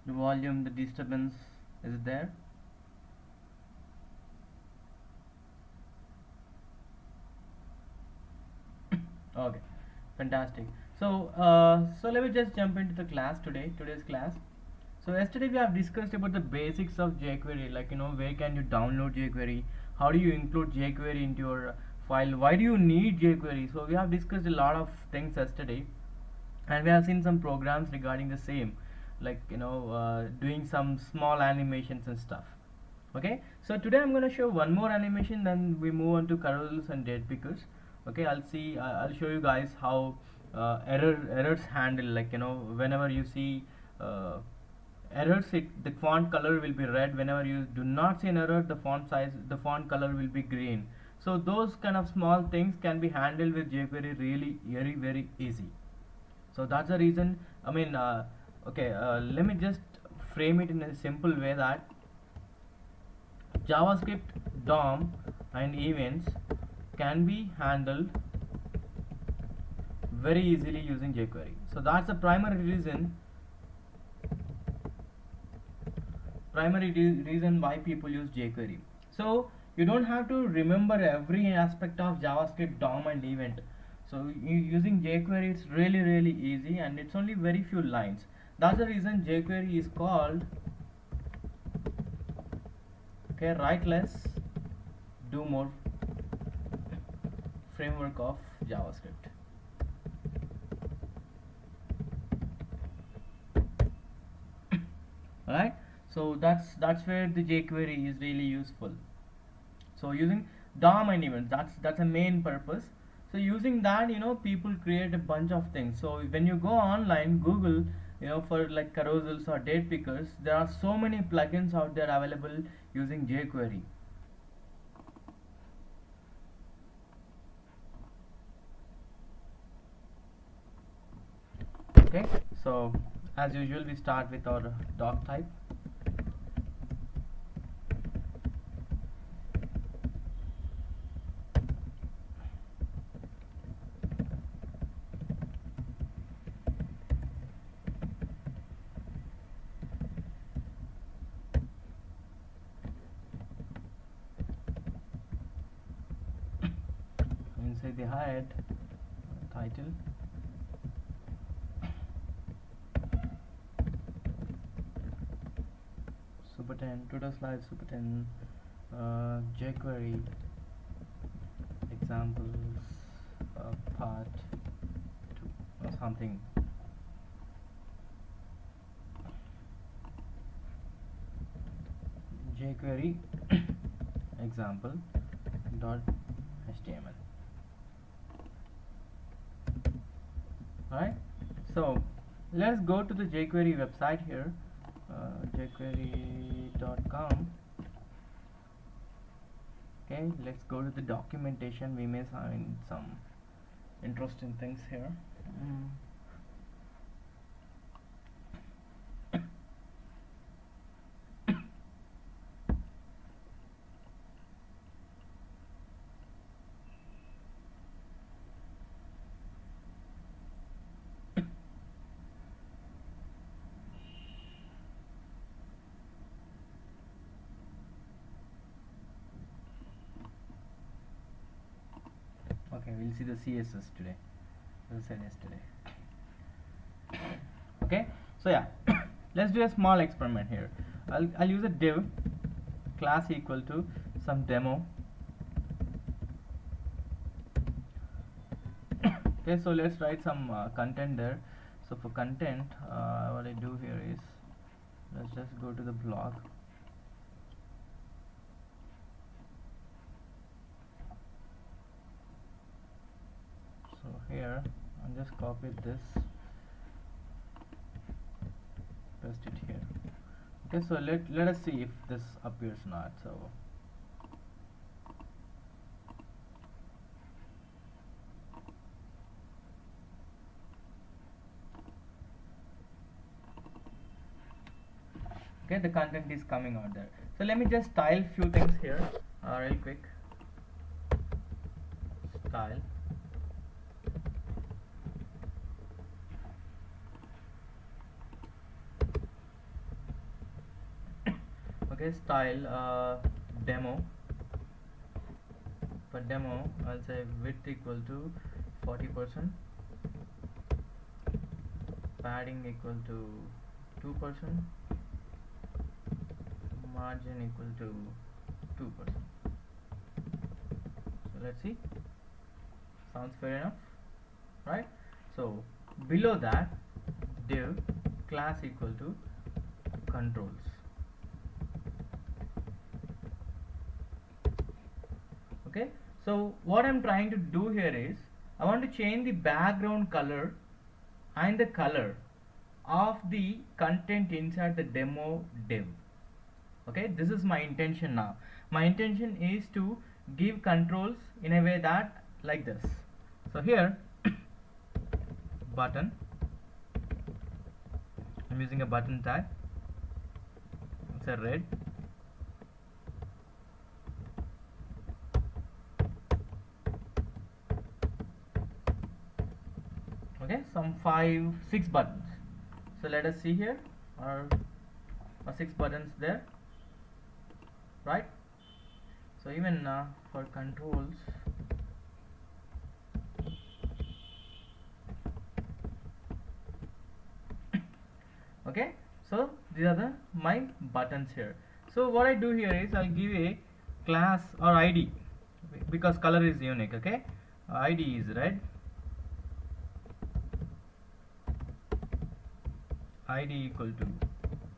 The volume, the disturbance, is it there? Okay, fantastic. So let me just jump into the class today. Today's class. So yesterday we have discussed about the basics of jQuery, like where can you download jQuery, how do you include jQuery into your file, why do you need jQuery. So we have discussed a lot of things yesterday, and we have seen some programs regarding the same, like doing some small animations and stuff. Okay, so today I'm going to show one more animation, then we move on to carousels and date pickers. Okay, I'll show you guys how errors handle, like whenever you see errors, the font color will be red. Whenever you do not see an error, the font color will be green. So those kind of small things can be handled with jQuery really very easy. So that's the reason. Okay, let me just frame it in a simple way that JavaScript DOM and events can be handled very easily using jQuery. So that's the primary reason why people use jQuery. So you don't have to remember every aspect of JavaScript DOM and event. So using jQuery, it's really easy, and it's only very few lines. That's the reason jQuery is called, okay, write less, do more framework of JavaScript. Alright, so that's where the jQuery is really useful. So using DOM and events, that's a main purpose. So using that, people create a bunch of things. So when you go online, Google, for like carousels or date pickers, there are so many plugins out there available using jQuery. Okay, so as usual, we start with our doc type. Inside the head, title, Super 10, Twitter slide, Super 10, jQuery examples, part 2 or something. jQuery example dot html. Alright, so let's go to the jQuery website here, jQuery.com. Okay, let's go to the documentation. We may find some interesting things here. Okay, we'll see the CSS today, as I said yesterday. Okay, so yeah, let's do a small experiment here. I'll use a div class equal to some demo. Okay, so let's write some content there. So for content, what I do here is, let's just go to the blog. So here I'll just copy this, paste it here. Okay, so let us see if this appears or not. So okay, the content is coming out there. So let me just style few things here real quick. Style, okay, style demo. For demo I'll say width equal to 40%, padding equal to 2%, margin equal to 2%. So let's see, sounds fair enough, right? So below that, div class equal to controls. Okay, so what I'm trying to do here is I want to change the background color and the color of the content inside the demo div. Okay, this is my intention now. My intention is to give controls in a way that like this. So here button, I'm using a button tag, it's a red. Okay, some 5-6 buttons. So let us see here, are 6 buttons there, right? So even for controls, okay, so these are the my buttons here. So what I do here is I'll give a class or ID, because color is unique. Okay, ID is red, ID equal to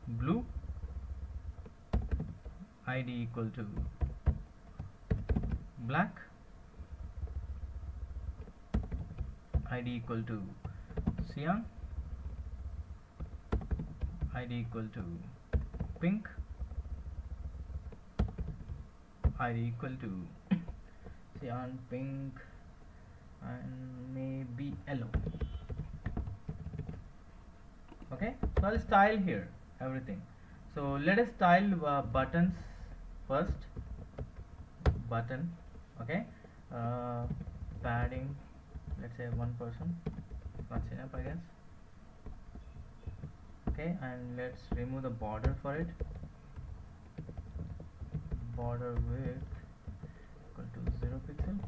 blue, ID equal to black, ID equal to cyan, ID equal to pink, ID equal to cyan, pink, and maybe yellow. Okay, so I'll style here everything. So let us style buttons first. Button, okay, padding, let's say 1%, that's enough I guess. Okay, and let's remove the border for it. Border width equal to 0 pixel.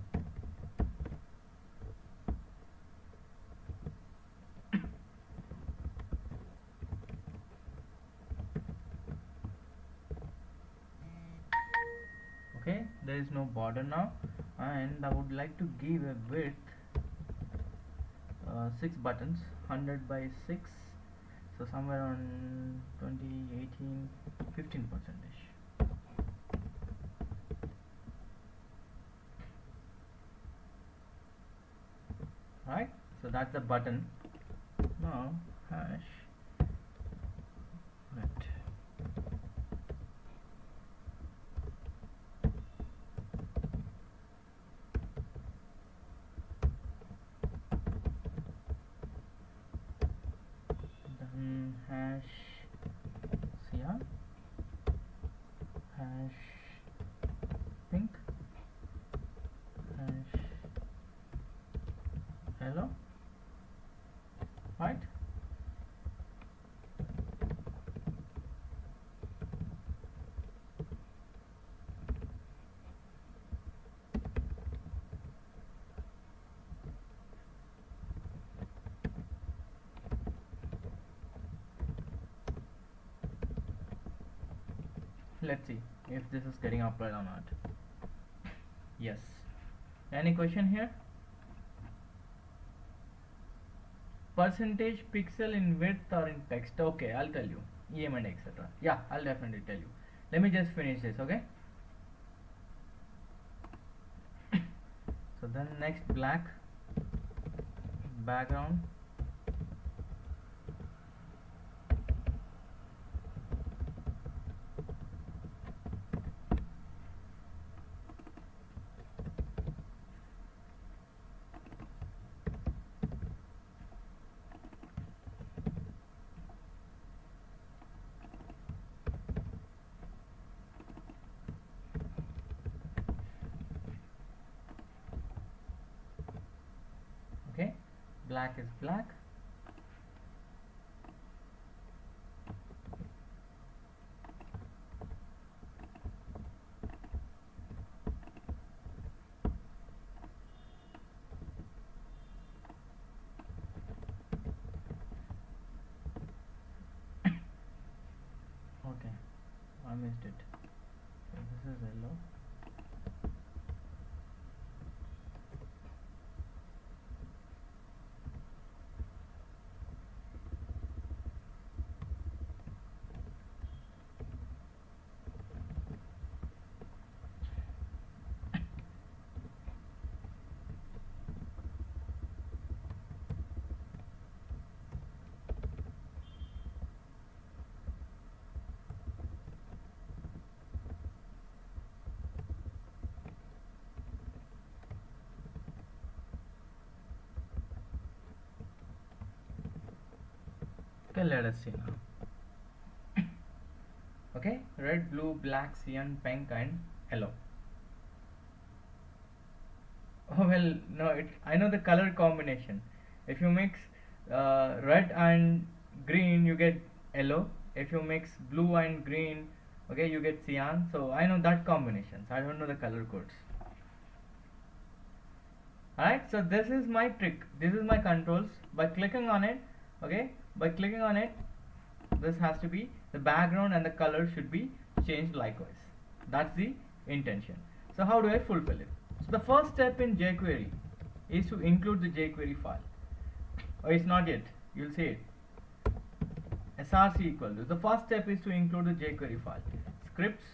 Okay, there is no border now, and I would like to give a width 6 buttons, 100 by 6, so somewhere on 20, 18, 15%ish. Right, so that's the button. Now hash width. Then hash cyan, hash pink, hash yellow, right? Let's see if this is getting applied or not. Yes. Any question here? Percentage pixel in width or in text? Okay, I'll tell you. EM and etc. Yeah, I'll definitely tell you. Let me just finish this, okay? So then next, black background. Okay, black is black. missed it. So this is yellow. Okay, let us see now. Okay, red, blue, black, cyan, pink, and yellow. Oh well, no, I know the color combination. If you mix red and green, you get yellow. If you mix blue and green, okay, you get cyan. So I know that combinations. I don't know the color codes. Alright, so this is my trick. This is my controls. By clicking on it, okay, by clicking on it, this has to be the background and the color should be changed likewise. That's the intention. So how do I fulfill it? So the first step in jQuery is to include the jQuery file. Oh, it's not yet. You'll see it. src equal to. The first step is to include the jQuery file. Scripts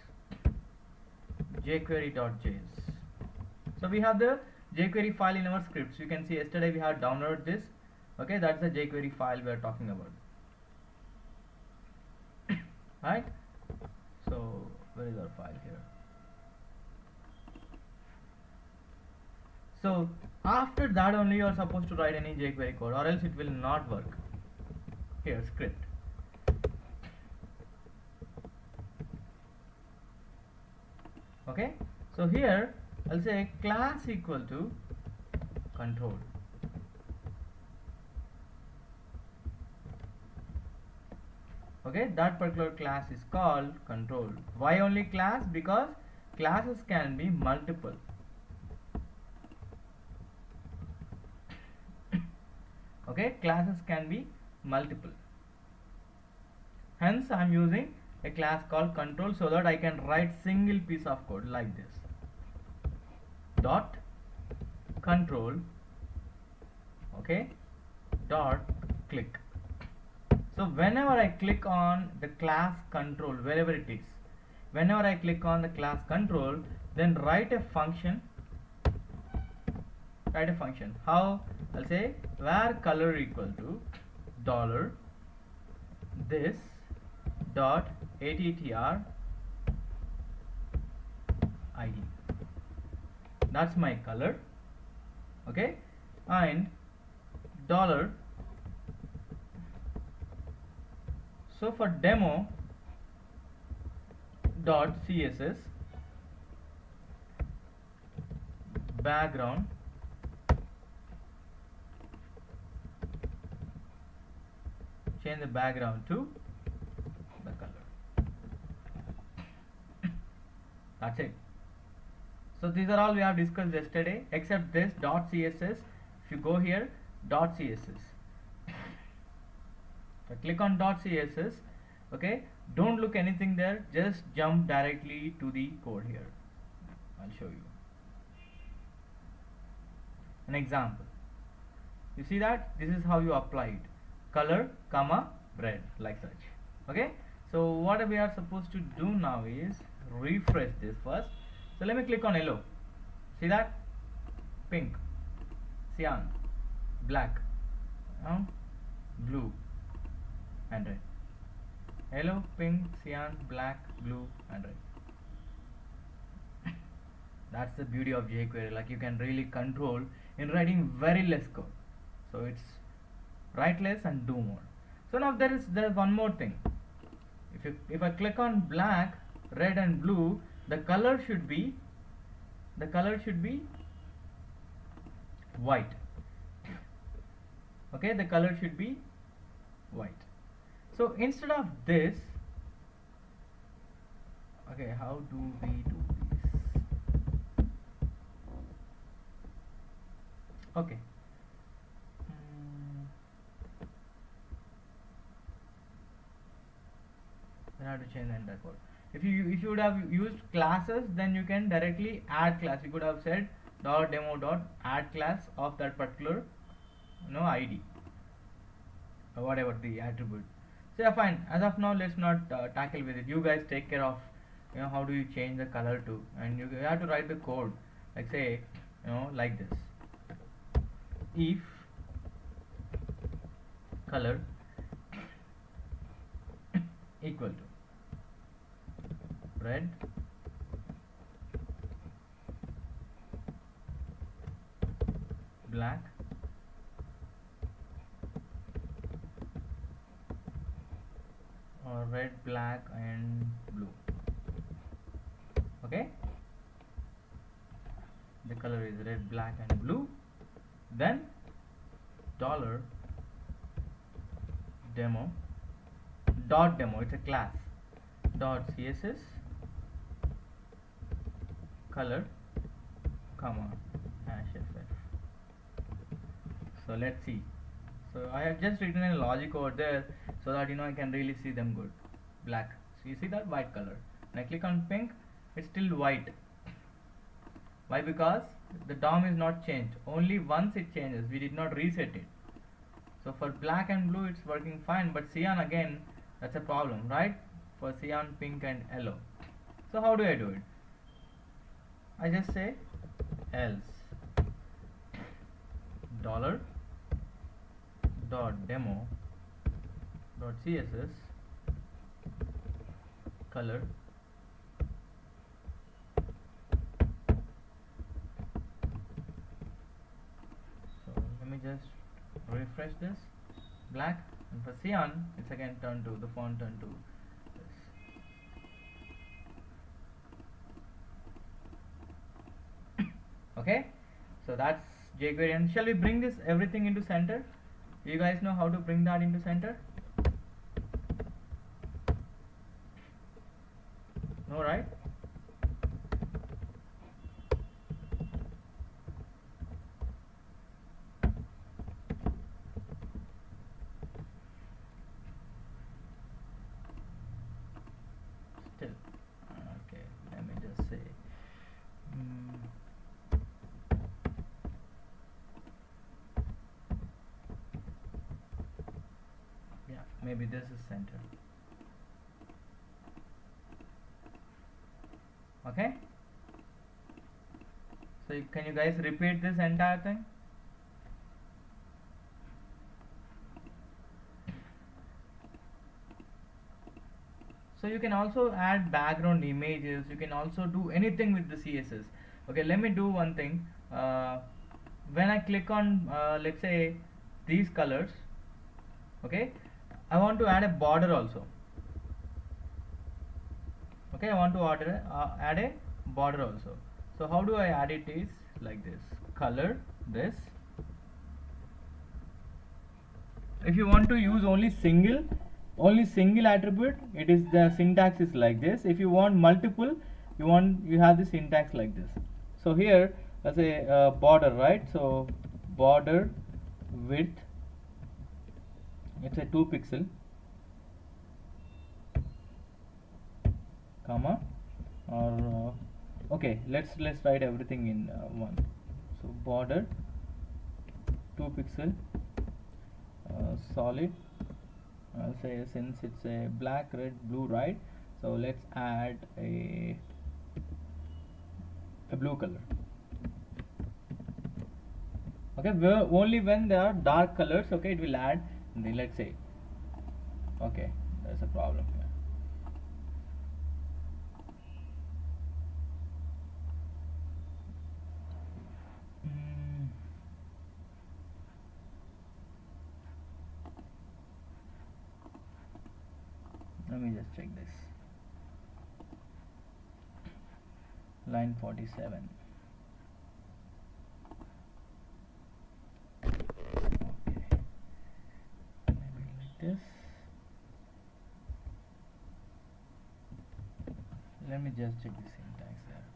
jQuery.js. So we have the jQuery file in our scripts. You can see yesterday we have downloaded this. Okay, that's the jQuery file we are talking about. Right? So where is our file here? So after that only you are supposed to write any jQuery code, or else it will not work. Here, script. Okay, so here I'll say class equal to control. Okay, that particular class is called control. Why only class? Because classes can be multiple. Okay, classes can be multiple. Hence I am using a class called control so that I can write single piece of code like this. Dot control, okay, dot click. So whenever I click on the class control, wherever it is, whenever I click on the class control, then write a function. Write a function. How? I'll say where color equal to dollar this dot attr id. That's my color. Okay, and dollar. So for demo dot css background change the background to the color. That's it. So these are all we have discussed yesterday, except this dot css. If you go here, dot css. So click on dot css. Okay, don't look anything there, just jump directly to the code here. I'll show you an example. You see that this is how you apply it: color comma red, like such. Okay, so what we are supposed to do now is refresh this first. So let me click on yellow. See that? Pink, cyan, black, blue and red. Yellow, pink, cyan, black, blue and red. That's the beauty of jQuery. Like, you can really control in writing very less code. So it's write less and do more. So now there is one more thing. If I click on black, red and blue, the color should be white. Okay, the color should be white. So instead of this, okay, how do we do this? Okay. I have to change the entire code. If you would have used classes, then you can directly add class. You could have said .demo dot add class of that particular ID or whatever the attribute. So yeah, fine. As of now, let's not tackle with it. You guys take care of how do you change the color to, and you have to write the code like say like this. If color equal to red, black, or red, black and blue. Okay, the color is red, black and blue. Then dollar demo dot demo, it's a class, dot css color comma #ff. So let's see. So I have just written a logic over there so that I can really see them good. Black, so you see that white color. When I click on pink, it's still white. Why? Because the DOM is not changed. Only once it changes, we did not reset it. So for black and blue it's working fine, but cyan again, that's a problem, right? For cyan, pink and yellow. So how do I do it? I just say else dollar dot demo dot css color so let me just refresh this, black, and for cyan it's again turned to the font turned to this. Okay, so that's jQuery. And shall we bring this everything into center? You guys know how to bring that into center? No, right? Still, okay, let me just say yeah, maybe this is center. Okay, so can you guys repeat this entire thing? So you can also add background images, you can also do anything with the CSS. Okay, let me do one thing. When I click on let's say these colors, okay, I want to add a border also. Okay, I want to add a border also. So how do I add it? Is like this, color this. If you want to use only single attribute, it is the syntax is like this. If you want multiple, you have the syntax like this. So here let's say border, right? So border width, it's a 2 pixel, comma, or okay, let's write everything in one. So border 2 pixel, solid. I'll say since it's a black, red, blue, right? So let's add a blue color. Okay, only when there are dark colors, okay, it will add. Let's say, okay, there's a problem here. Let me just check this. Line 47. Okay, maybe like this. Let me just check the syntax there.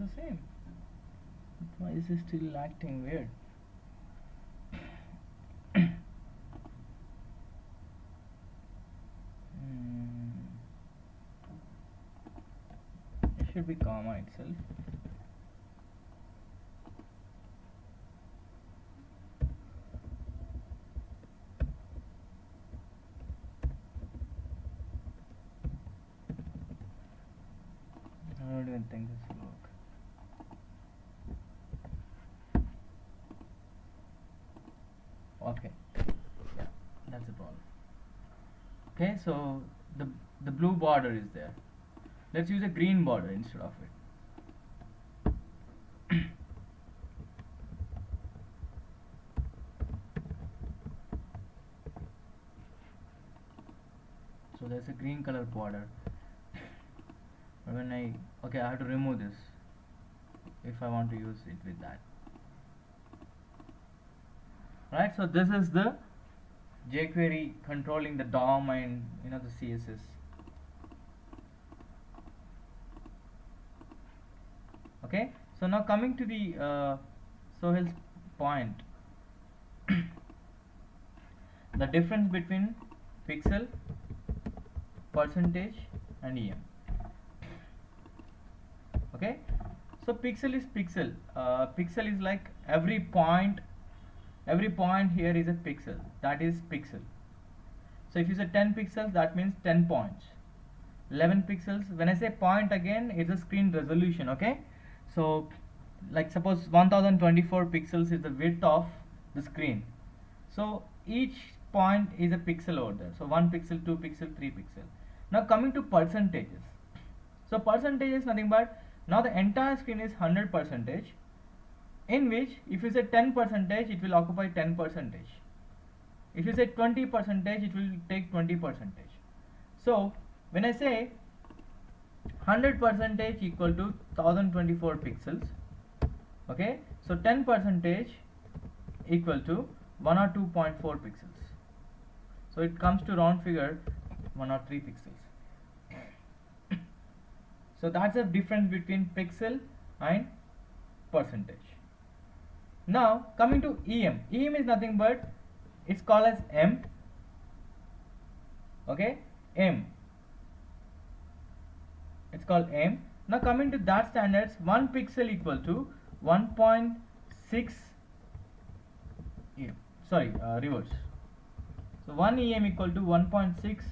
the same. Why is it still acting weird? It should be comma itself. I don't even think this will work. Okay, yeah, that's the problem. Okay, so the blue border is there. Let's use a green border instead of it. So there's a green color border. When I have to remove this if I want to use it with that. Right, so this is the jQuery controlling the DOM and the CSS. Okay, so now coming to the Sohail's point, the difference between pixel, percentage and EM. Okay, so pixel is pixel. Pixel is like every point here is a pixel, that is pixel. So if you say 10 pixels, that means 10 points. 11 pixels, when I say point again, it's a screen resolution. Okay, so like suppose 1024 pixels is the width of the screen, so each point is a pixel over there. So 1 pixel, 2 pixel, 3 pixel. Now coming to percentages, so percentage is nothing but, now the entire screen is 100%, in which if you say 10%, it will occupy 10%. If you say 20%, it will take 20%. So when I say 100% equal to 1024 pixels, okay, so 10% equal to 102.4 pixels. So it comes to round figure 103 pixels. So that's the difference between pixel and percentage. Now coming to EM. EM is nothing but, it's called as M. Okay, M. It's called M. Now coming to that standards, 1 pixel equal to 1.6 EM. Sorry, reverse. So 1 EM equal to 1.6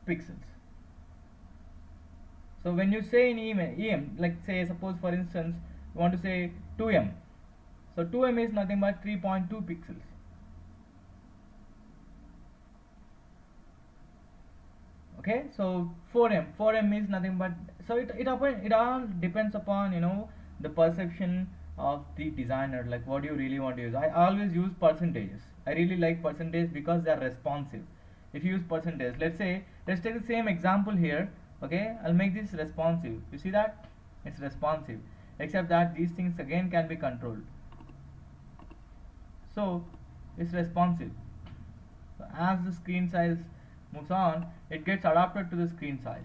pixels. So when you say in EM, like say suppose for instance you want to say 2M, so 2M is nothing but 3.2 pixels. Okay, so 4M is nothing but, so it all depends upon the perception of the designer, like what you really want to use. I always use percentages. I really like percentage because they are responsive. If you use percentage, let's take the same example here. Okay, I'll make this responsive. You see that it's responsive, except that these things again can be controlled. So it's responsive. So as the screen size moves on, it gets adapted to the screen size.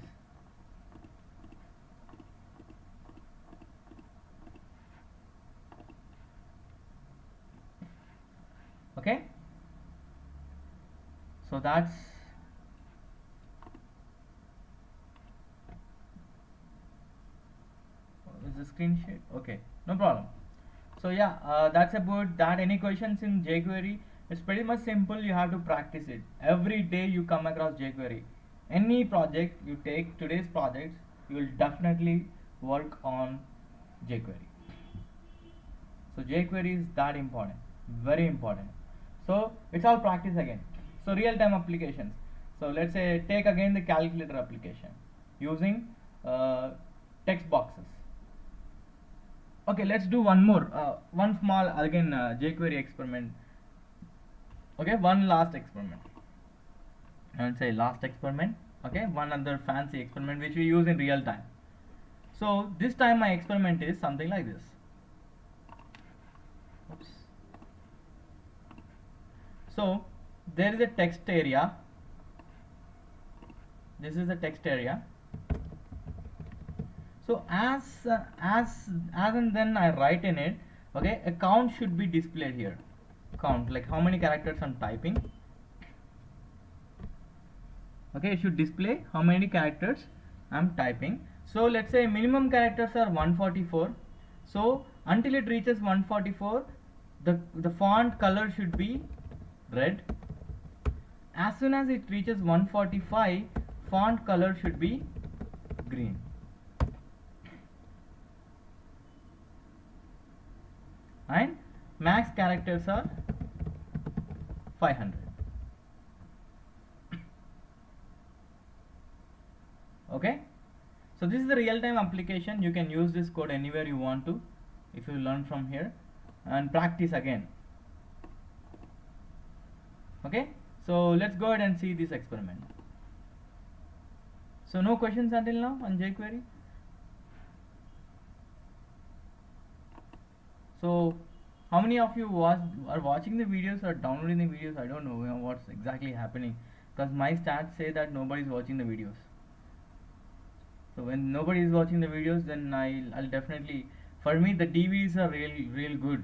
Okay, so that's the screen share. Okay, no problem. So yeah, that's about that. Any questions in jQuery? It's pretty much simple. You have to practice it every day. You come across jQuery, any project you take, today's projects, you will definitely work on jQuery. So jQuery is that important, very important. So it's all practice again. So real-time applications. So let's say take again the calculator application using text boxes. Okay, let's do one more, one small again jQuery experiment. Okay, one last experiment. I would say last experiment. Okay, one other fancy experiment which we use in real time. So this time my experiment is something like this. Oops. So there is a text area. This is the text area. So as and then I write in it, okay, a count should be displayed here. Count, like how many characters I'm typing. Okay, it should display how many characters I'm typing. So let's say minimum characters are 144. So until it reaches 144, the font color should be red. As soon as it reaches 145, font color should be green. And max characters are 500. Okay, so this is the real-time application. You can use this code anywhere you want to if you learn from here and practice again. Okay, so let's go ahead and see this experiment. So no questions until now on jQuery. So how many of you are watching the videos or downloading the videos? I don't know, what's exactly happening, because my stats say that nobody is watching the videos. So when nobody is watching the videos, then I'll definitely, for me the DVDs are real good.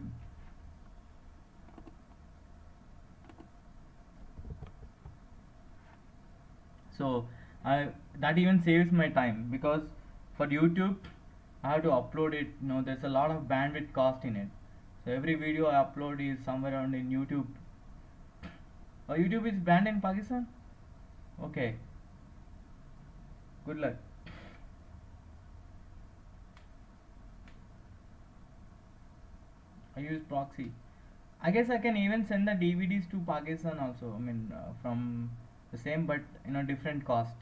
So that even saves my time, because for YouTube I have to upload it. There's a lot of bandwidth cost in it. So every video I upload is somewhere around in YouTube. Oh, YouTube is banned in Pakistan? Okay. Good luck. I use proxy. I guess I can even send the DVDs to Pakistan also. I mean, from the same but different cost.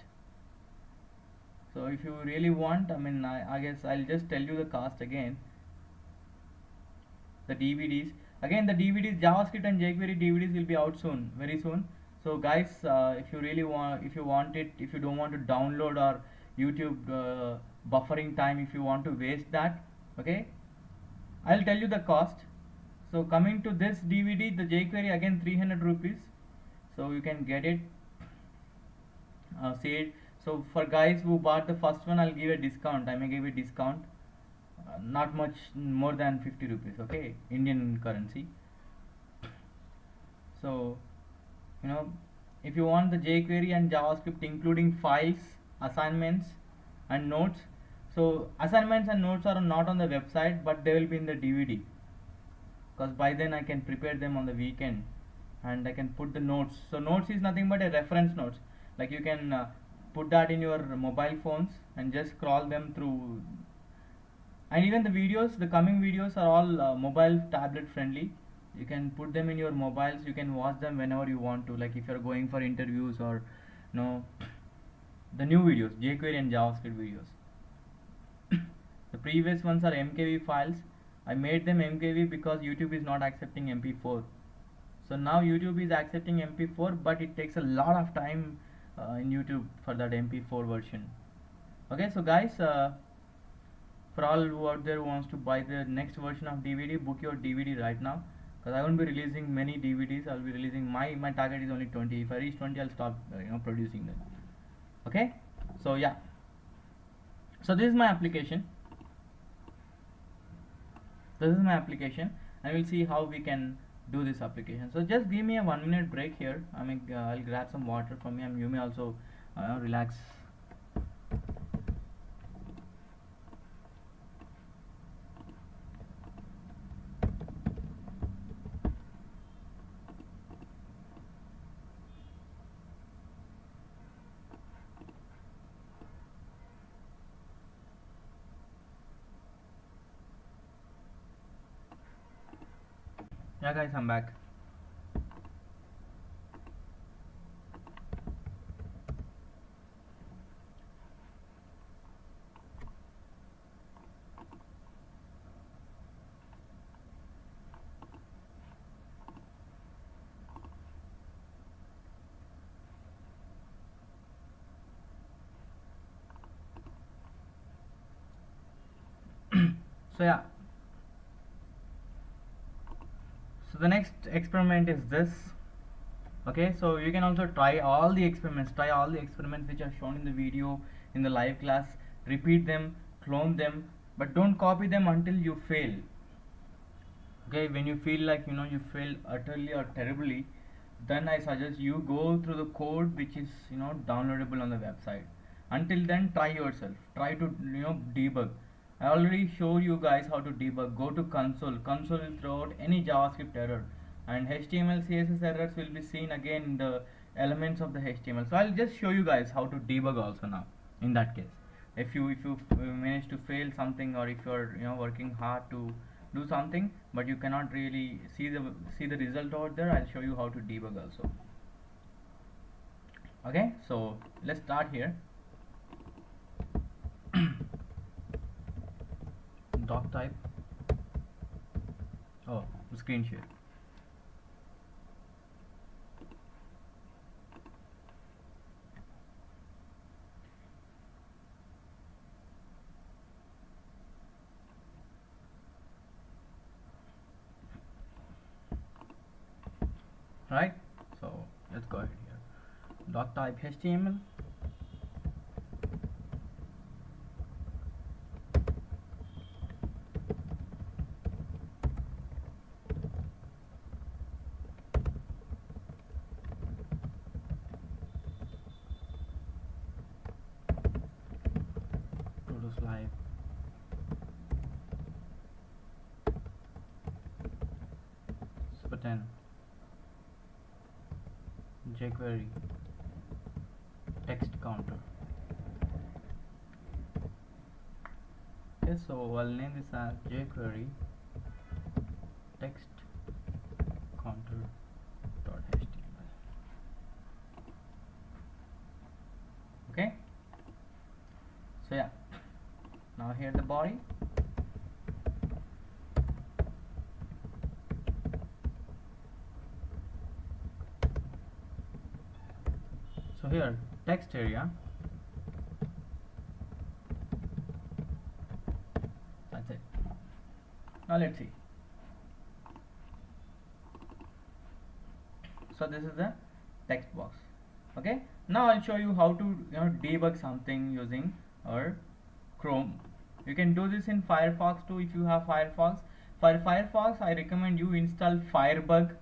So if you really want, I mean, I guess I'll just tell you the cost again. The DVDs, again, the DVDs, JavaScript and jQuery DVDs will be out soon, very soon. So guys, if you really want, if you don't want to download or YouTube buffering time, if you want to waste that, okay, I'll tell you the cost. So coming to this DVD, the jQuery, again 300 rupees. So you can get it. See it. So for guys who bought the first one, I'll give a discount. I may give a discount, not much more than 50 rupees. Okay, Indian currency. So if you want the jQuery and JavaScript including files, assignments and notes. So assignments and notes are not on the website, but they will be in the DVD, because by then I can prepare them on the weekend and I can put the notes. So notes is nothing but a reference notes, like you can put that in your mobile phones and just scroll them through. And even the videos, the coming videos are all mobile tablet friendly. You can put them in your mobiles, you can watch them whenever you want to, like if you're going for interviews or the new videos, jQuery and JavaScript videos. The previous ones are MKV files. I made them MKV because YouTube is not accepting MP4. So now YouTube is accepting MP4, but it takes a lot of time in YouTube for that MP4 version. Okay, so guys, for all who out there who wants to buy the next version of DVD, book your DVD right now, because I won't be releasing many DVDs. I'll be releasing my target is only 20. If I reach 20, I'll stop producing them. Okay, so yeah, so this is my application. And we'll see how we can do this application. So just give me a 1 minute break here. I mean, I'll grab some water from me, and you may also relax. Yeah guys, I'm back. So yeah, so the next experiment is this. Okay, so you can also try all the experiments which are shown in the video in the live class, repeat them clone them, but don't copy them until you fail. Okay, when you feel like you fail utterly or terribly, then I suggest you go through the code which is downloadable on the website. Until then, try yourself, try to debug. I already show you guys how to debug. Go to console will throw out any JavaScript error, and HTML CSS errors will be seen again in the elements of the HTML. So I'll just show you guys how to debug also now. In that case, if you manage to fail something, or if you're working hard to do something but you cannot really see the result out there, I'll show you how to debug also. Okay, so let's start here. Doc type, oh, screen share. Right, so let's go ahead here. Doc type HTML, Todos Live, Spartan, jQuery, text counter. Okay, so I'll name this as jQuery text counter.html. Okay, so yeah, now here the body. So here text area, that's it. Now let's see. So this is the text box. Okay, now I'll show you how to debug something using our Chrome. You can do this in Firefox too if you have Firefox. For Firefox, I recommend you install Firebug.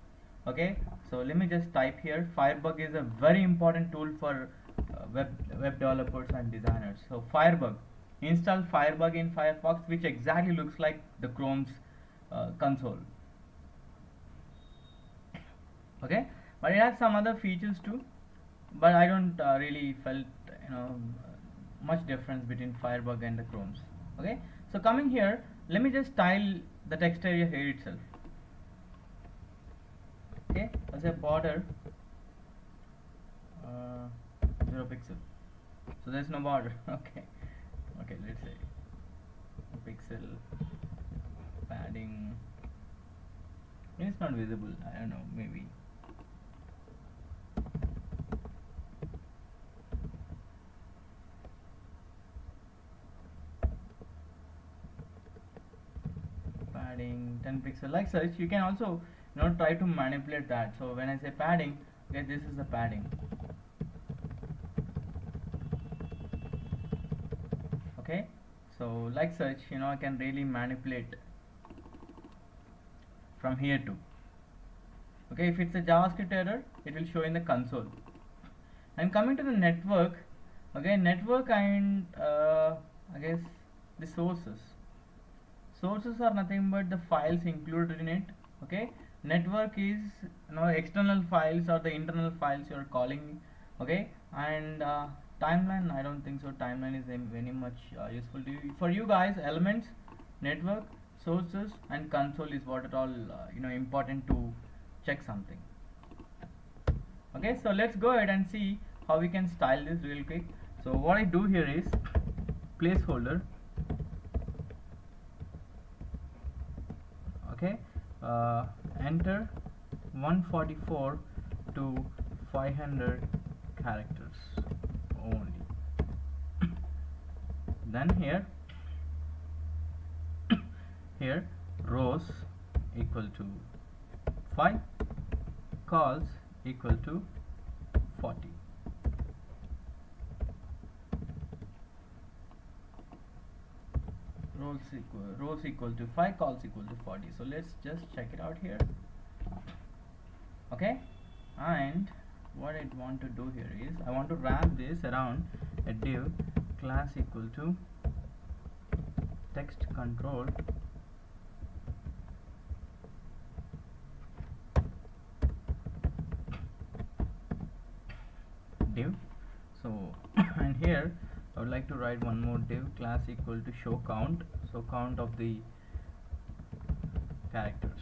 Okay, so let me just type here. Firebug is a very important tool for web developers and designers. So Firebug, install Firebug in Firefox, which exactly looks like the Chrome's console. Okay, but it has some other features too, but I don't really felt much difference between Firebug and the Chromes. Okay, so coming here, let me just style the text area here itself. Okay, as a border 0 pixel, so there's no border. Okay, let's say pixel padding, it's not visible, I don't know, maybe padding 10 pixel, like such. You can also try to manipulate that. So when I say padding, okay, this is the padding. Okay, so like such, I can really manipulate from here too. Okay, if it's a JavaScript error, it will show in the console. And coming to the network, okay, network and I guess the sources are nothing but the files included in it. Okay, network is external files or the internal files you are calling. Okay, and timeline, I don't think so timeline is very much useful to you. For you guys, elements, network, sources and console is what at all important to check something. Okay, so let's go ahead and see how we can style this real quick. So what I do here is placeholder. Okay, enter 144 to 500 characters only. Then here rows equal to 5, calls equal to 40. rows equal to 5, calls equal to 40. So let's just check it out here. Okay, and what I want to do here is I want to wrap this around a div class equal to text control div. So and here I would like to write one more div class equal to show count, so count of the characters.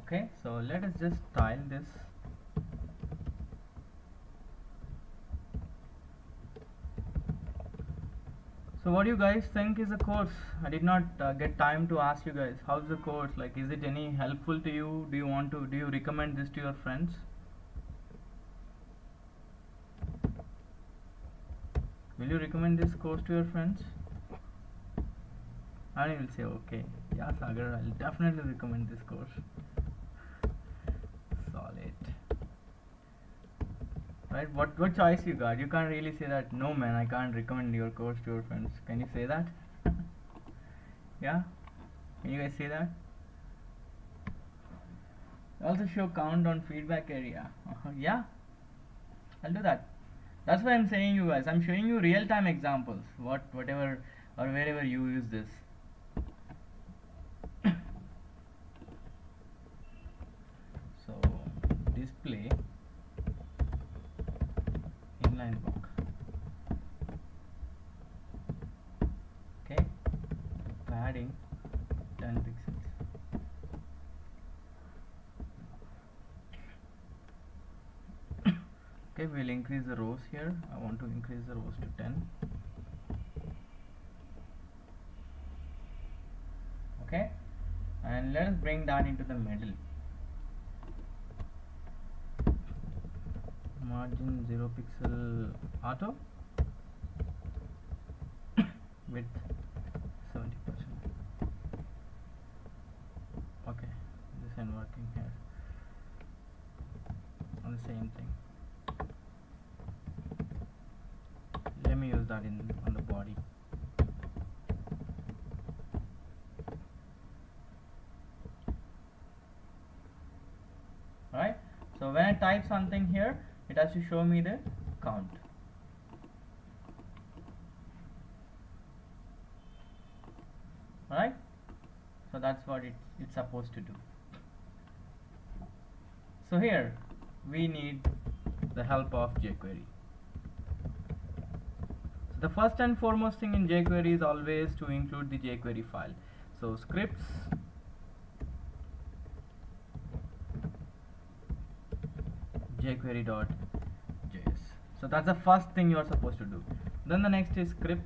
Okay, so let us just style this. So what do you guys think is the course? I did not get time to ask you guys how's the course, like is it any helpful to you? Do you recommend this to your friends? Will you recommend this course to your friends? And you will say, okay, yeah Sagar, I'll definitely recommend this course. Solid. Right, what choice you got? You can't really say that, no man, I can't recommend your course to your friends. Can you say that? Yeah, can you guys say that? Also show count on feedback area. Yeah, I'll do that. That's why I'm saying you guys, I'm showing you real-time examples, whatever or wherever you use this. So display inline block. Okay, padding 10 pixels. Okay, we'll increase the rows here. I want to increase the rows to 10. Okay, and let us bring that into the middle. Margin 0 pixel auto, width 70%. Okay, this isn't working here. On the same thing. Let me use that on the body. Alright, so when I type something here, it has to show me the count. Alright, so that's what it's supposed to do. So here we need the help of jQuery. So the first and foremost thing in jQuery is always to include the jQuery file. So scripts jQuery.js. So that's the first thing you are supposed to do. Then the next is script.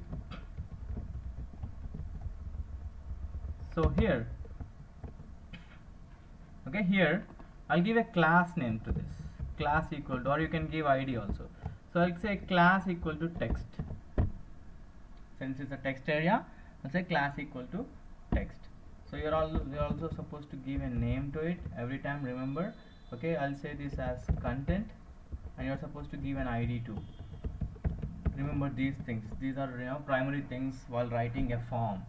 So here, okay, here I'll give a class name to this. Class equal to, or you can give ID also. So I'll say class equal to text. Since it's a text area, I'll say class equal to text. So you're also supposed to give a name to it every time, remember. Okay, I'll say this as content, and you're supposed to give an ID too. Remember these things. These are primary things while writing a form.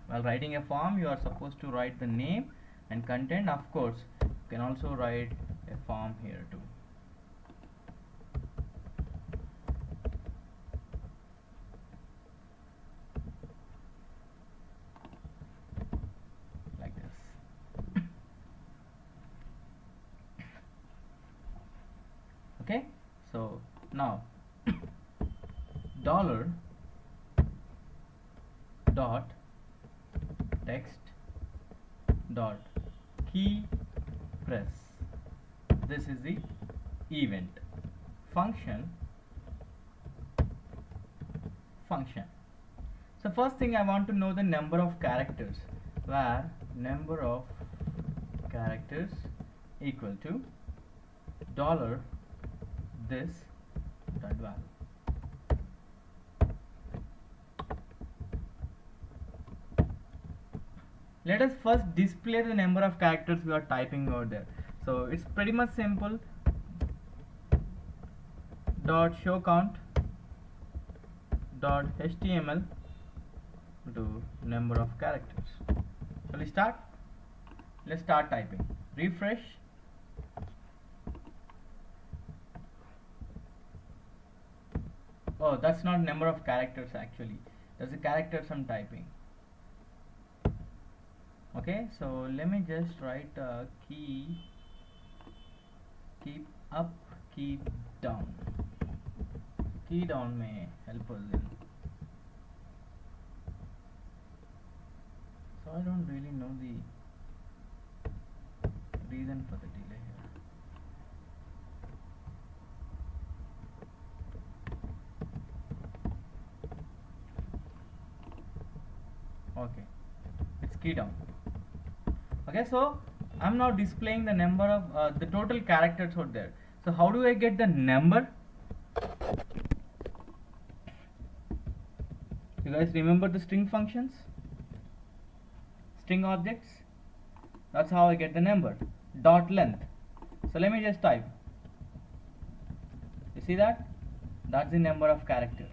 While writing a form, you are supposed to write the name and content. Of course, you can also write a form here too. Like this. Okay, so now dollar dot text dot key press, this is the event function. So first thing, I want to know the number of characters, where number of characters equal to dollar this dot value. Let us first display the number of characters we are typing over there. So it's pretty much simple. Dot show count dot html to number of characters. Shall we start? Let's start typing. Refresh. Oh, that's not number of characters actually. There's a characters I'm typing. Okay, so let me just write key, keep up, key down. Key down may help us in. So I don't really know the reason for the delay here. Okay, it's key down. Okay, so I'm now displaying the number of the total characters out there. So how do I get the number? You guys remember the string functions, string objects? That's how I get the number. Dot length. So let me just type. You see that? That's the number of characters.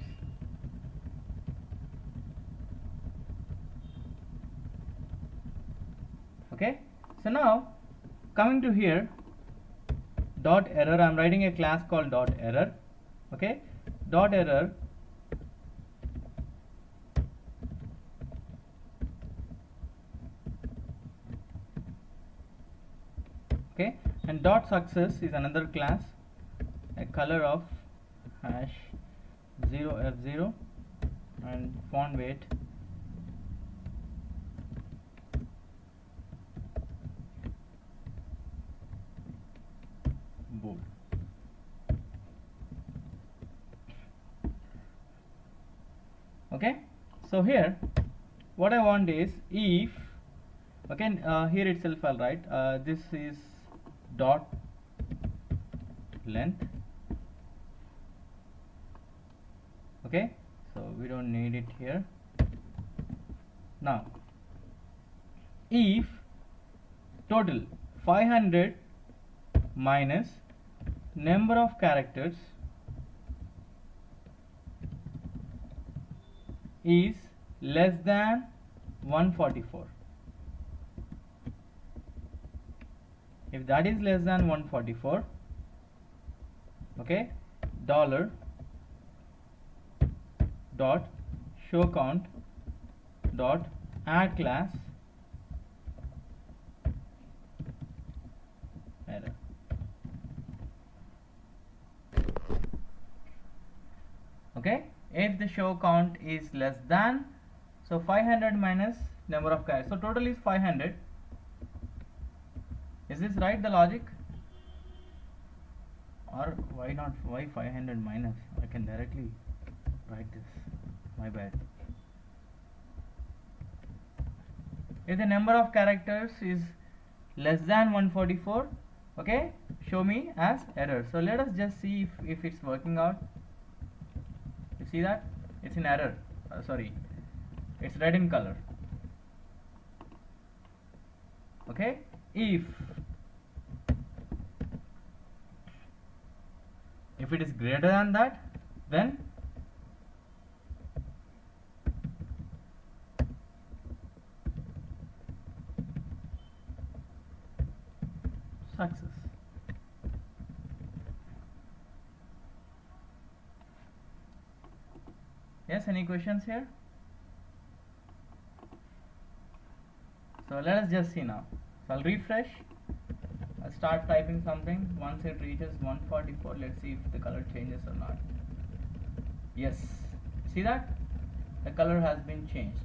Okay, so now coming to here, dot error, I'm writing a class called dot error. Okay, dot error okay, and dot success is another class, a color of hash 0f0 and font weight bold. Okay, so here what I want is if, okay, here itself I'll write this is dot length. Okay, so we don't need it here. Now if total 500 minus number of characters is less than 144. If that is less than 144, okay, dollar dot show count dot add class error. Okay, if the show count is less than, so 500 minus number of characters, so total is 500. Is this right, the logic? Or why not, why 500 minus? I can directly write this, my bad. If the number of characters is less than 144, okay, show me as error. So let us just see if it's working out. You see that? It's in error. Sorry, it's red in color. Okay, if it is greater than that, then success. Yes, any questions here? So let us just see now. So I'll refresh. I'll start typing something. Once it reaches 144, let's see if the color changes or not. Yes, see that? The color has been changed.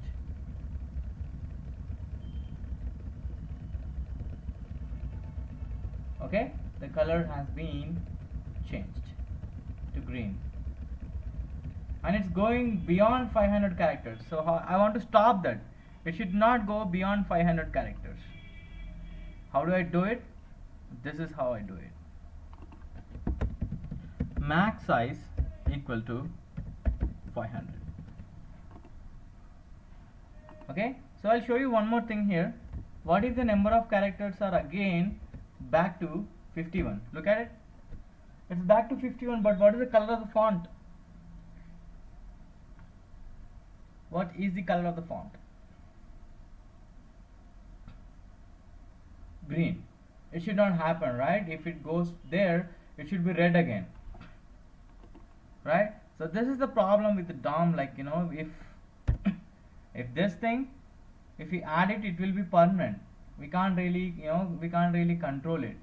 Okay, the color has been changed to green. And it's going beyond 500 characters. So I want to stop that. It should not go beyond 500 characters. How do I do it? This is how I do it. Max size equal to 500. Okay, so I'll show you one more thing here. What if the number of characters are again back to 51? Look at it. It's back to 51, but what is the color of the font? What is the color of the font? Green. It should not happen, right? If it goes there, it should be red again, right? So this is the problem with the DOM. Like, if if this thing, if we add it, it will be permanent. We can't really, we can't really control it.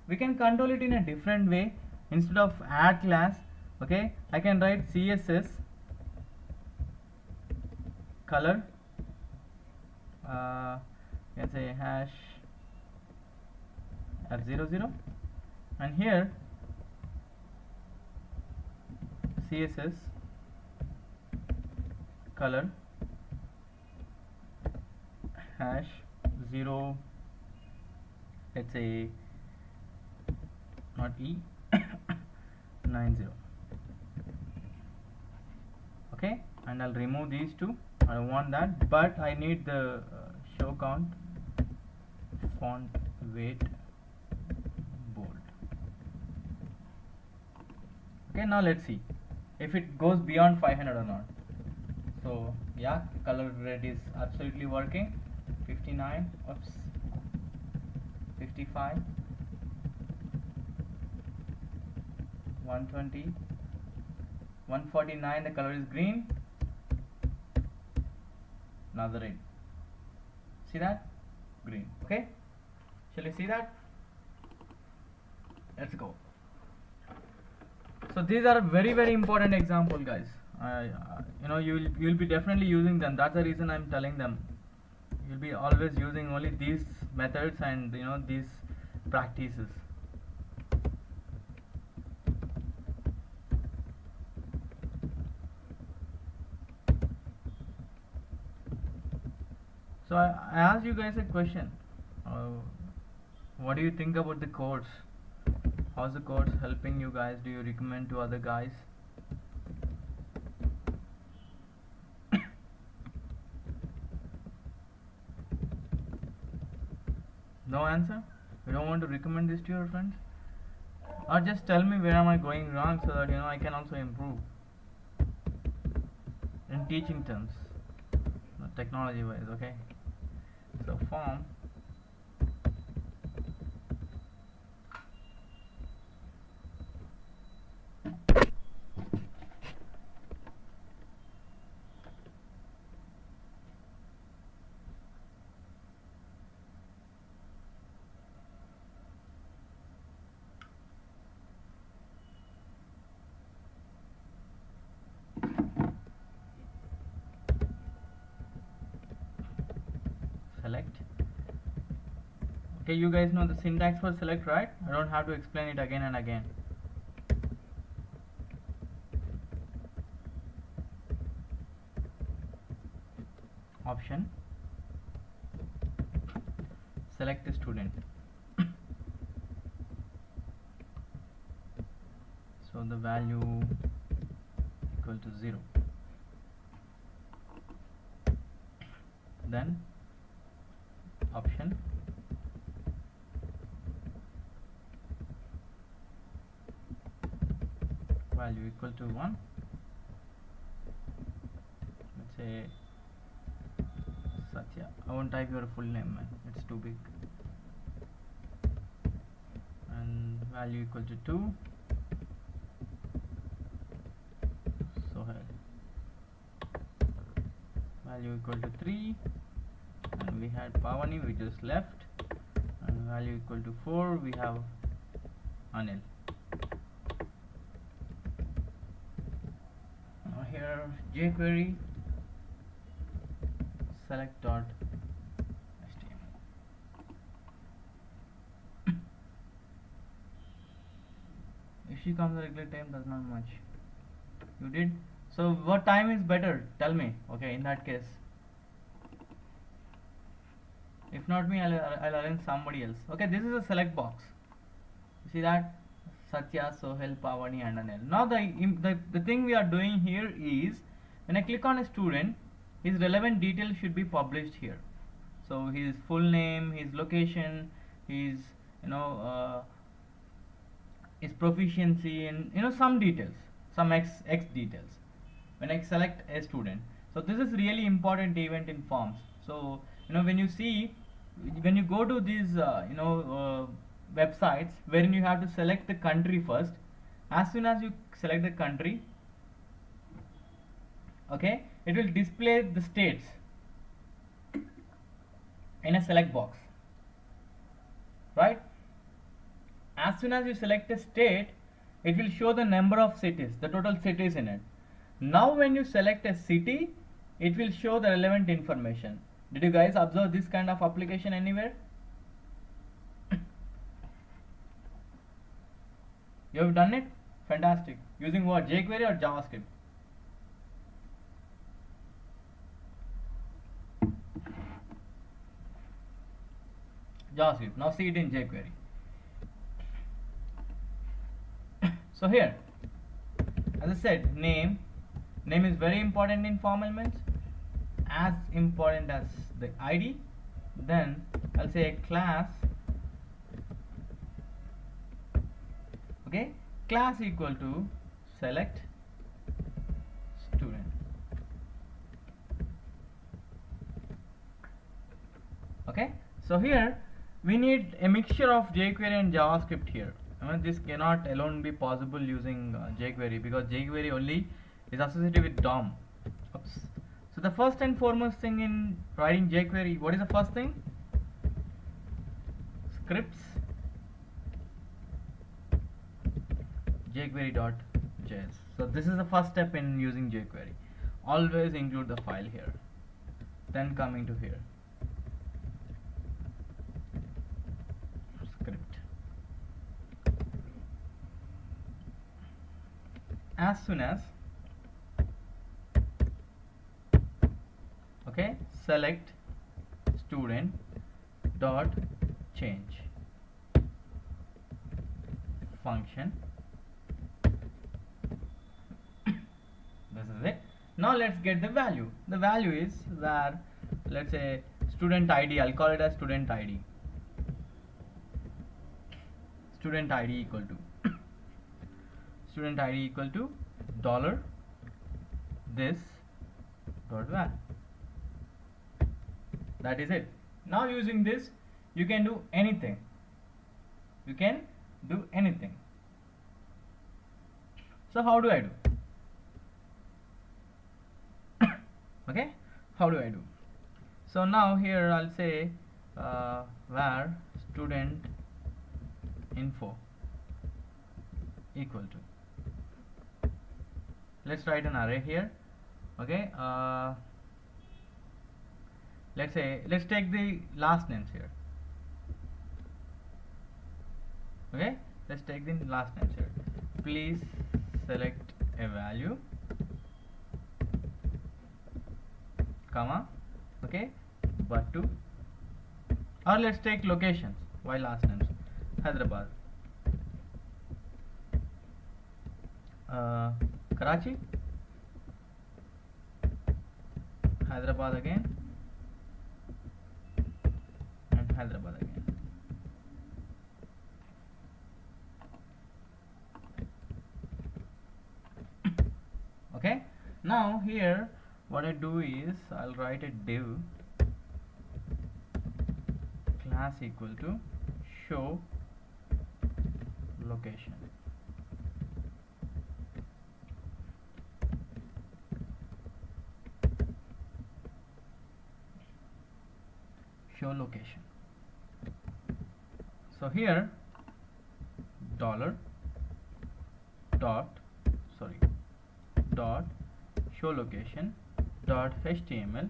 We can control it in a different way. Instead of add class, okay, I can write CSS color, you can say hash f00, and here CSS color hash 0, let's say not E 90, okay, and I'll remove these two. I don't want that, but I need the show count font weight bold. Okay, now let's see if it goes beyond 500 or not. So yeah, color red is absolutely working. 59, oops, 55, 120, 149, the color is green. Now the red, see that? Green. Okay, shall we see that? Let's go. So these are very, very important example, guys. You'll be definitely using them. That's the reason I'm telling them. You'll be always using only these methods and these practices. So I asked you guys a question. What do you think about the course? How's the course helping you guys? Do you recommend to other guys? No answer? You don't want to recommend this to your friends? Or just tell me where am I going wrong so that I can also improve in teaching terms, technology wise. Okay, so form select. Okay, you guys know the syntax for select, right? I don't have to explain it again and again. Option, select a student. So the value equal to 0. Then option, value equal to 1. Let's say Satya. I won't type your full name, man, it's too big. And value equal to 2. Sohail. Value equal to 3. And we had Pavani, we just left. And value equal to 4, we have Anil. Now here jQuery select dot html. If she comes at regular time, that's not much. You did? So what time is better? Tell me. Okay, in that case. If not me, I'll arrange somebody else. Okay, this is a select box. You see that? Satya, Sohail, Pavani and Anil. Now the thing we are doing here is, when I click on a student, his relevant details should be published here. So his full name, his location, his his proficiency, and some details, some X details when I select a student. So this is really important event in forms. So when you see, when you go to these websites wherein you have to select the country first. As soon as you select the country, okay, it will display the states in a select box, right? As soon as you select a state, it will show the number of cities, the total cities in it. Now when you select a city, it will show the relevant information. Did you guys observe this kind of application anywhere? You have done it? Fantastic. Using what? jQuery or JavaScript? JavaScript. Now see it in jQuery. So here, as I said, name is very important in form elements, as important as the ID. Then I'll say a class, okay, class equal to select student. Okay, so here we need a mixture of jQuery and JavaScript here. This cannot alone be possible using jQuery, because jQuery only is associated with DOM. Oops. So the first and foremost thing in writing jQuery, what is the first thing? Scripts jQuery.js. So this is the first step in using jQuery. Always include the file here. Then coming to here, script. As soon as, okay, select student dot change function. This is it. Now let's get the value. The value is where, let's say, student ID. I'll call it as student ID. Student ID equal to student ID equal to dollar this dot var. That is it. Now using this, you can do anything. You can do anything. So how do I do? Okay, how do I do? So now here I'll say var student info equal to, let's write an array here. Okay, let's take the last names here. Okay, let's take the last names here. Please select a value, comma, okay, but to, or let's take locations. Why last names? Hyderabad, Karachi, Hyderabad again, and Hyderabad again. Okay, now here what I do is I'll write a div class equal to show location. Show location. So here dollar dot show location dot html.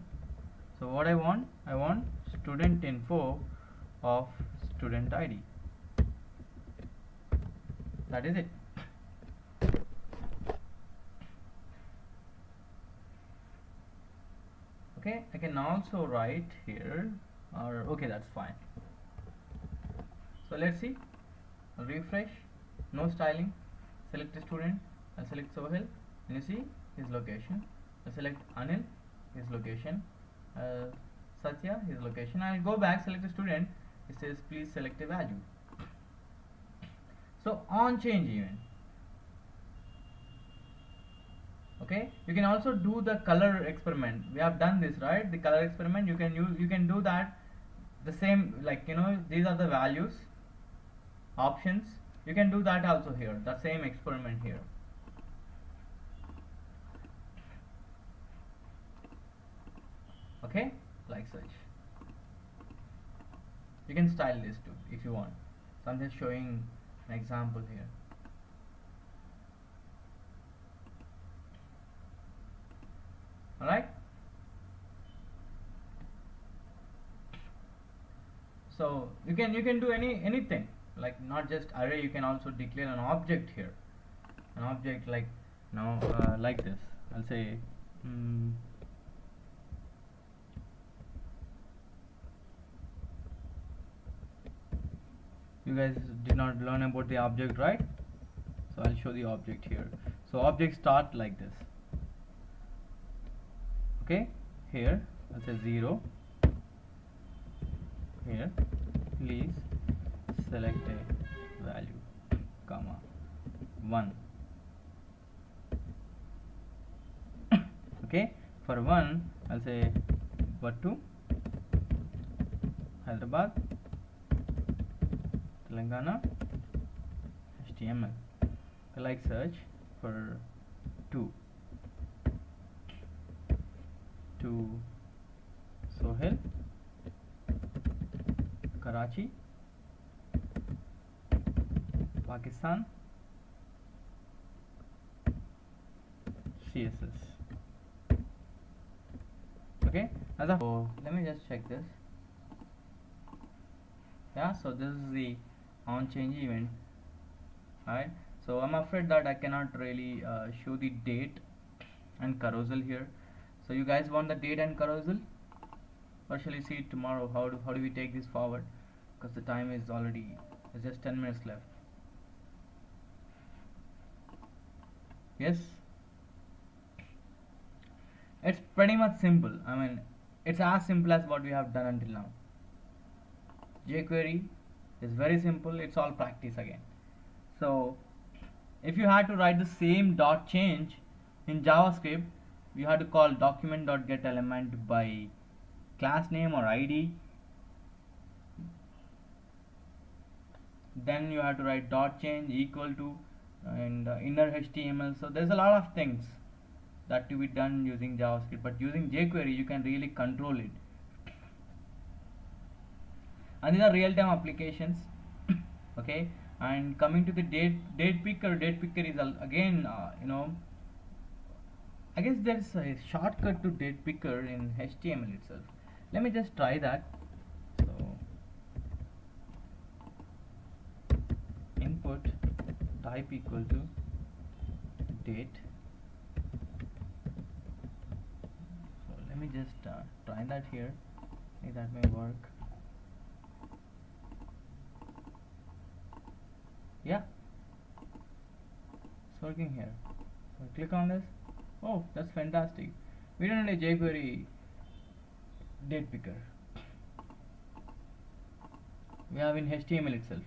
So what I want student info of student ID. That is it. Okay, I can also write here, or okay, that's fine. So let's see. I'll refresh. No styling. Select a student. I'll select Sohail. And you see his location. I'll select Anil, his location. Satya, his location. I'll go back, select a student. It says please select a value. So on change event, Okay, you can also do the color experiment. We have done this, right? The color experiment, you can use, you can do that the same, like, you know, these are the values, options. You can do that also here, the same experiment here. Okay, like such. You can style this too if you want. So I'm just showing an example here. Alright, so you can do anything, like not just array. You can also declare an object here, an object like now, like this. I'll say you guys did not learn about the object, right? So I'll show the object here. So objects start like this. Okay, here I'll say 0. Here please select a value, comma 1. Okay, for 1 I'll say what to Hyderabad, Telangana, HTML. Like search for 2 to Sohail, Karachi, Pakistan, CSS. Okay, as a so let me just check this. Yeah, so this is the on change event. Alright, so I'm afraid that I cannot really show the date and carousel here. So you guys want the date and carousel, or shall we see it tomorrow? How do we take this forward? Because the time is already, there's just 10 minutes left. Yes, it's pretty much simple. I mean, it's as simple as what we have done until now. jQuery is very simple. It's all practice again. So if you had to write the same dot change in JavaScript, you had to call document.getElement by class name or ID. Then you have to write dot change equal to and inner HTML. So there's a lot of things that to be done using JavaScript, but using jQuery you can really control it. And these are real-time applications. Okay, and coming to the date picker is again, you know, I guess there's a shortcut to date picker in HTML itself. Let me just try that. So input type equal to date. So let me just try that here. Maybe that may work. Yeah, it's working here. So click on this. Oh, that's fantastic. We don't need a jQuery date picker. We have in HTML itself.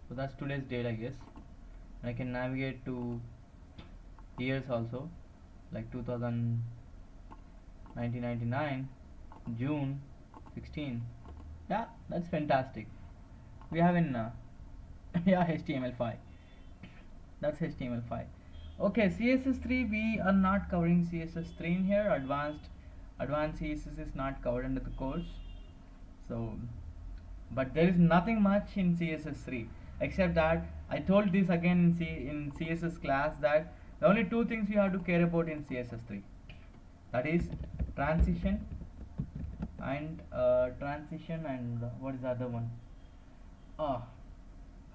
So that's today's date, I guess. I can navigate to years also, like 1999, June 16. Yeah, that's fantastic. We have in yeah, HTML5. That's HTML5. Okay, CSS3, we are not covering CSS3 in here. Advanced CSS is not covered under the course. So, but there is nothing much in CSS3 except that I told this again in CSS class, that the only two things you have to care about in CSS3, that is transition and what is the other one? Oh,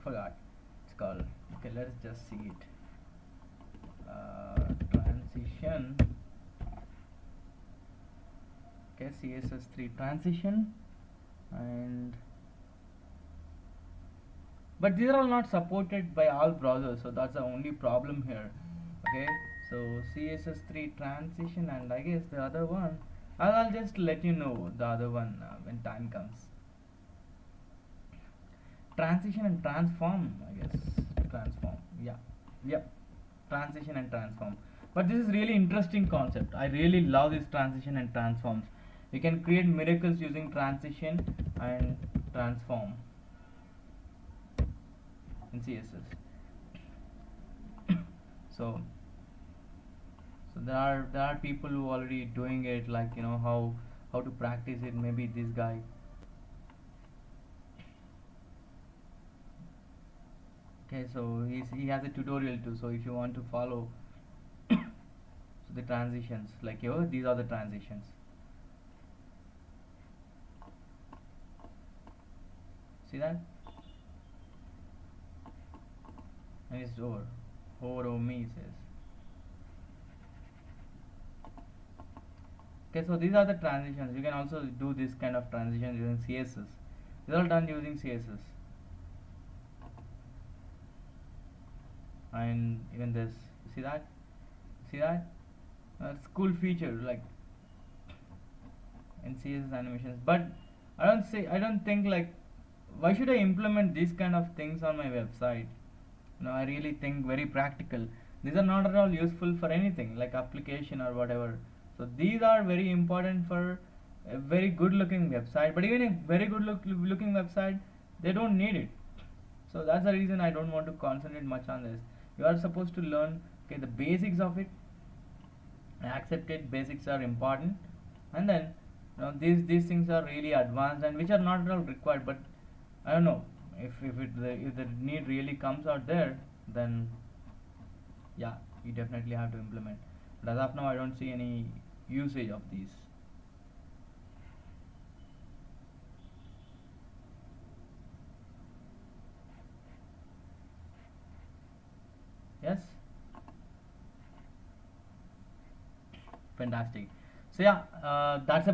forgot. It's called. Okay, let's just see it. Transition. Okay, CSS3 transition, and but these are all not supported by all browsers, so that's the only problem here. Okay, so CSS3 transition, and I guess the other one, I'll just let you know the other one when time comes. Transition and transform, I guess. Transform, yeah, yep. transition and transform. But this is really interesting concept. I really love this transition and transforms. You can create miracles using transition and transform in CSS. So there are people who already doing it, like how to practice it. Maybe this guy. Okay, so he has a tutorial too. So if you want to follow, so the transitions, like these are the transitions. See that? And it's over. Over me, it says. Okay, so these are the transitions. You can also do this kind of transitions using CSS. These are all done using CSS. And even this, see that? See that? It's cool feature, like in CSS animations. But I don't think, like, why should I implement these kind of things on my website? I really think very practical. These are not at all useful for anything like application or whatever. So these are very important for a very good looking website. But even a very good looking website, they don't need it. So that's the reason I don't want to concentrate much on this. You are supposed to learn, okay, the basics of it. Accept it. Basics are important, and then these things are really advanced and which are not at all required. But I don't know if the need really comes out there, then yeah, you definitely have to implement. But as of now, I don't see any usage of these. Yes, fantastic. So yeah, that's about